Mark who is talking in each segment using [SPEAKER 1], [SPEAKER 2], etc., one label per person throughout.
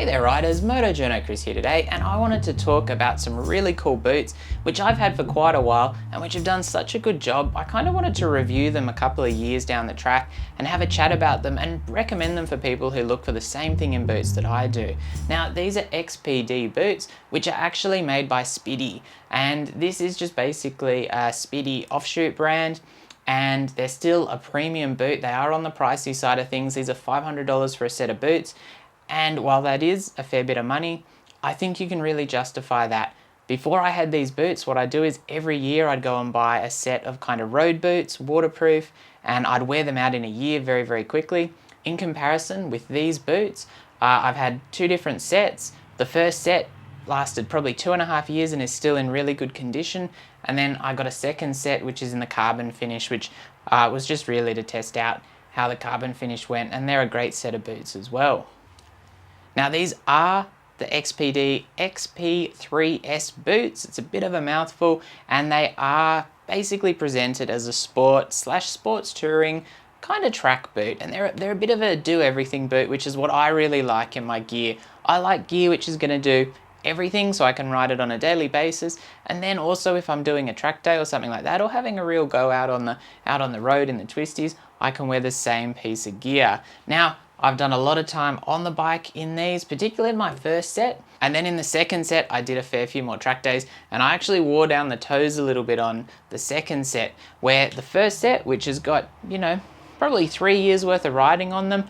[SPEAKER 1] Hey there riders, Moto Journo Kris here today, and I wanted to talk about some really cool boots which I've had for quite a while and which have done such a good job. I kind of wanted to review them a couple of years down the track and have a chat about them and recommend them for people who look for the same thing in boots that I do. Now these are Xpd boots which are actually made by Spidi, and this is just basically a Spidi offshoot brand. And they're still a premium boot. They are on the pricey side of things. These are $500 for a set of boots. And while that is a fair bit of money, I think you can really justify that. Before I had these boots, what I do is every year I'd go and buy a set of kind of road boots, waterproof, and I'd wear them out in a year very, very quickly. In comparison with these boots, I've had two different sets. The first set lasted probably 2.5 years and is still in really good condition. And then I got a second set which is in the carbon finish, which was just really to test out how the carbon finish went, and they're a great set of boots as well. Now these are the Xpd XP3-S boots. It's a bit of a mouthful, and they are basically presented as a sports touring kind of track boot, and they're a bit of a do everything boot, which is what I really like in my gear. I like gear which is going to do everything so I can ride it on a daily basis, and then also if I'm doing a track day or something like that, or having a real go out on the road in the twisties, I can wear the same piece of gear. Now I've done a lot of time on the bike in these, particularly in my first set, and then in the second set I did a fair few more track days, and I actually wore down the toes a little bit on the second set, where the first set, which has got, you know, probably 3 years worth of riding on them,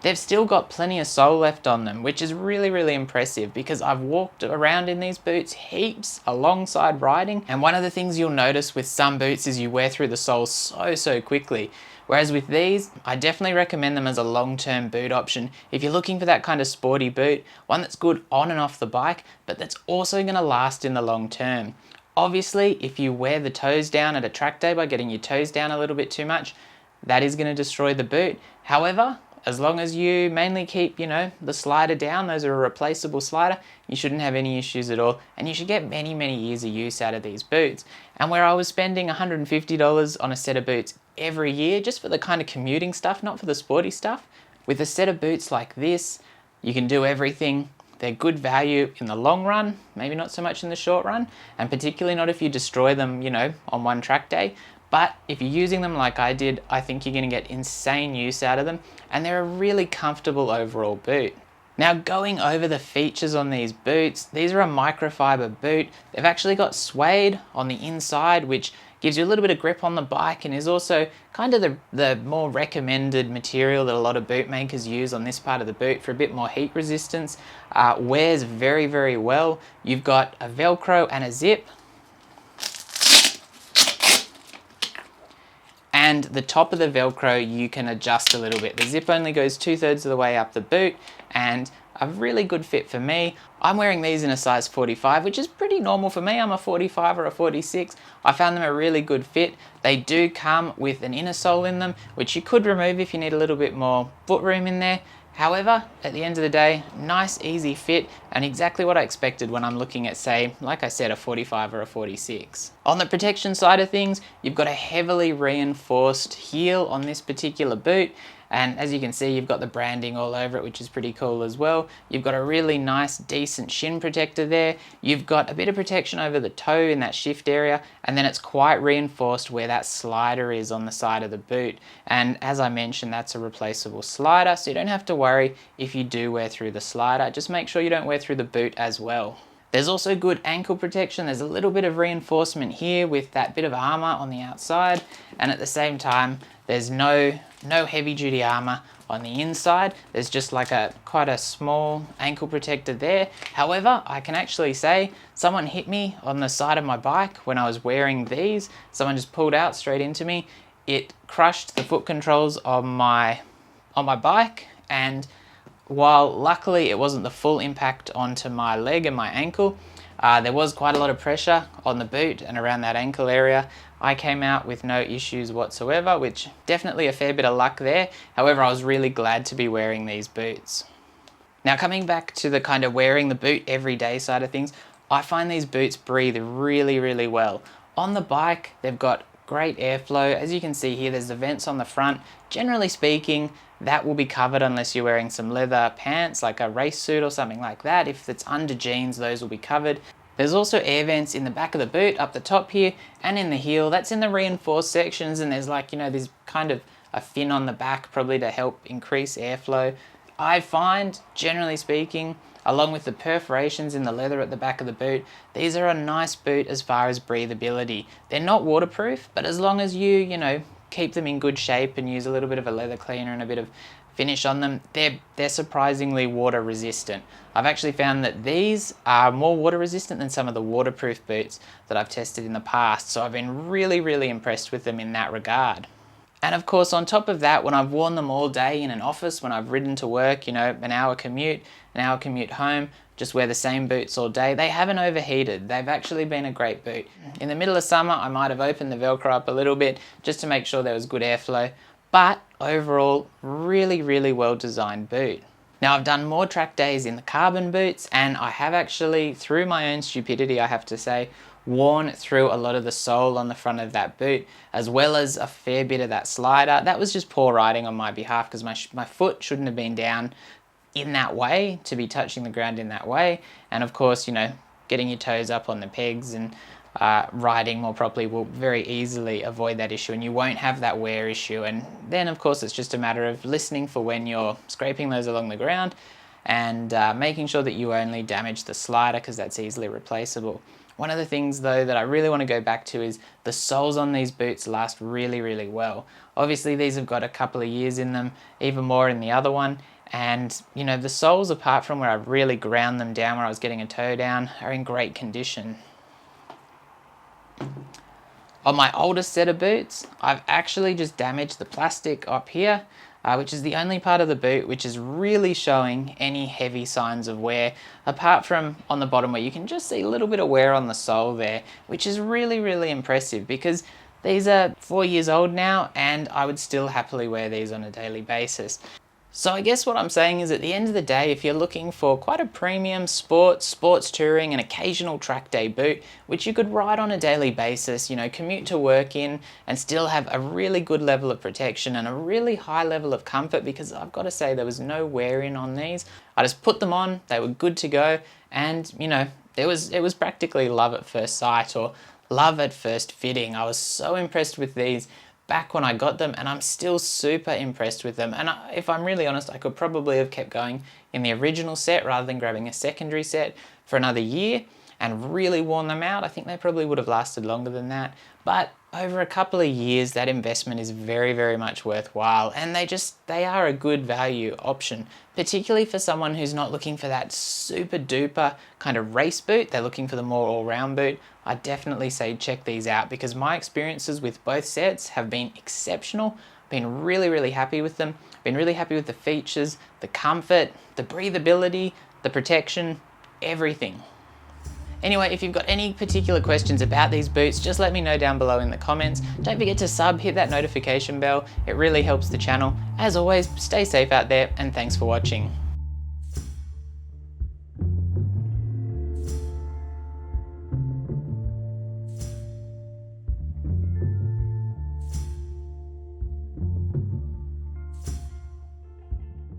[SPEAKER 1] they've still got plenty of sole left on them, which is really, really impressive because I've walked around in these boots heaps alongside riding. And one of the things you'll notice with some boots is you wear through the soles so quickly. Whereas with these, I definitely recommend them as a long-term boot option. If you're looking for that kind of sporty boot, one that's good on and off the bike, but that's also going to last in the long term. Obviously, if you wear the toes down at a track day by getting your toes down a little bit too much, that is going to destroy the boot. However, as long as you mainly keep, you know, the slider down, those are a replaceable slider, you shouldn't have any issues at all, and you should get many, many years of use out of these boots. And where I was spending $150 on a set of boots every year, just for the kind of commuting stuff, not for the sporty stuff, with a set of boots like this, you can do everything. They're good value in the long run, maybe not so much in the short run, and particularly not if you destroy them, you know, on one track day. But if you're using them like I did, I think you're going to get insane use out of them, and they're a really comfortable overall boot. Now going over the features on these boots, these are a microfiber boot. They've actually got suede on the inside, which gives you a little bit of grip on the bike and is also kind of the more recommended material that a lot of boot makers use on this part of the boot for a bit more heat resistance. Wears very, very well. You've got a Velcro and a zip. And the top of the Velcro you can adjust a little bit. The zip only goes 2/3 of the way up the boot, and a really good fit for me. I'm wearing these in a size 45, which is pretty normal for me. I'm a 45 or a 46. I found them a really good fit. They do come with an inner sole in them, which you could remove if you need a little bit more foot room in there. However, at the end of the day, nice, easy fit, and exactly what I expected when I'm looking at, say, like I said, a 45 or a 46. On the protection side of things, you've got a heavily reinforced heel on this particular boot, and as you can see, you've got the branding all over it, which is pretty cool as well. You've got a really nice, decent shin protector there. You've got a bit of protection over the toe in that shift area, and then it's quite reinforced where that slider is on the side of the boot. And as I mentioned, that's a replaceable slider, so you don't have to worry if you do wear through the slider. Just make sure you don't wear through the boot as well. There's also good ankle protection. There's a little bit of reinforcement here with that bit of armor on the outside, and at the same time, there's no heavy duty armor on the inside. There's just like quite a small ankle protector there. However, I can actually say someone hit me on the side of my bike when I was wearing these. Someone just pulled out straight into me. It crushed the foot controls on my bike, and while luckily it wasn't the full impact onto my leg and my ankle, there was quite a lot of pressure on the boot and around that ankle area. I came out with no issues whatsoever, which definitely a fair bit of luck there. However, I was really glad to be wearing these boots. Now coming back to the kind of wearing the boot every day side of things, I find these boots breathe really, really well. On the bike, they've got great airflow. As you can see here, there's the vents on the front. Generally speaking, that will be covered unless you're wearing some leather pants, like a race suit or something like that. If it's under jeans, those will be covered. There's also air vents in the back of the boot, up the top here, and in the heel. That's in the reinforced sections, and there's like, there's kind of a fin on the back, probably to help increase airflow. I find, generally speaking, along with the perforations in the leather at the back of the boot, these are a nice boot as far as breathability. They're not waterproof, but as long as you keep them in good shape and use a little bit of a leather cleaner and a bit of finish on them, they're surprisingly water resistant. I've actually found that these are more water resistant than some of the waterproof boots that I've tested in the past, so I've been really, really impressed with them in that regard. And of course, on top of that, when I've worn them all day in an office, when I've ridden to work, an hour commute home, just wear the same boots all day, they haven't overheated. They've actually been a great boot. In the middle of summer, I might have opened the Velcro up a little bit just to make sure there was good airflow, but overall, really, really well designed boot. Now, I've done more track days in the carbon boots, and I have actually, through my own stupidity, I have to say, worn through a lot of the sole on the front of that boot, as well as a fair bit of that slider. That was just poor riding on my behalf, because my foot shouldn't have been down in that way, to be touching the ground in that way. And of course, getting your toes up on the pegs and riding more properly will very easily avoid that issue, and you won't have that wear issue. And then of course it's just a matter of listening for when you're scraping those along the ground, and making sure that you only damage the slider, because that's easily replaceable. One of the things though that I really want to go back to is the soles on these boots last really, really well. Obviously these have got a couple of years in them, even more in the other one. And the soles, apart from where I've really ground them down where I was getting a toe down, are in great condition. On my oldest set of boots, I've actually just damaged the plastic up here, which is the only part of the boot which is really showing any heavy signs of wear, apart from on the bottom where you can just see a little bit of wear on the sole there, which is really, really impressive, because these are 4 years old now and I would still happily wear these on a daily basis. So I guess what I'm saying is, at the end of the day, if you're looking for quite a premium sports touring and occasional track day boot, which you could ride on a daily basis, commute to work in, and still have a really good level of protection and a really high level of comfort, because I've got to say there was no wear in on these. I just put them on, they were good to go, and it was practically love at first sight, or love at first fitting. I was so impressed with these back when I got them, and I'm still super impressed with them. And if I'm really honest, I could probably have kept going in the original set rather than grabbing a secondary set for another year and really worn them out. I think they probably would have lasted longer than that. But over a couple of years, that investment is very, very much worthwhile, and they are a good value option, particularly for someone who's not looking for that super duper kind of race boot. They're looking for the more all-round boot. I definitely say check these out, because my experiences with both sets have been exceptional. Been really, really happy with them. Been really happy with the features, the comfort, the breathability, the protection, everything. Anyway, if you've got any particular questions about these boots, just let me know down below in the comments. Don't forget to hit that notification bell. It really helps the channel. As always, stay safe out there, and thanks for watching.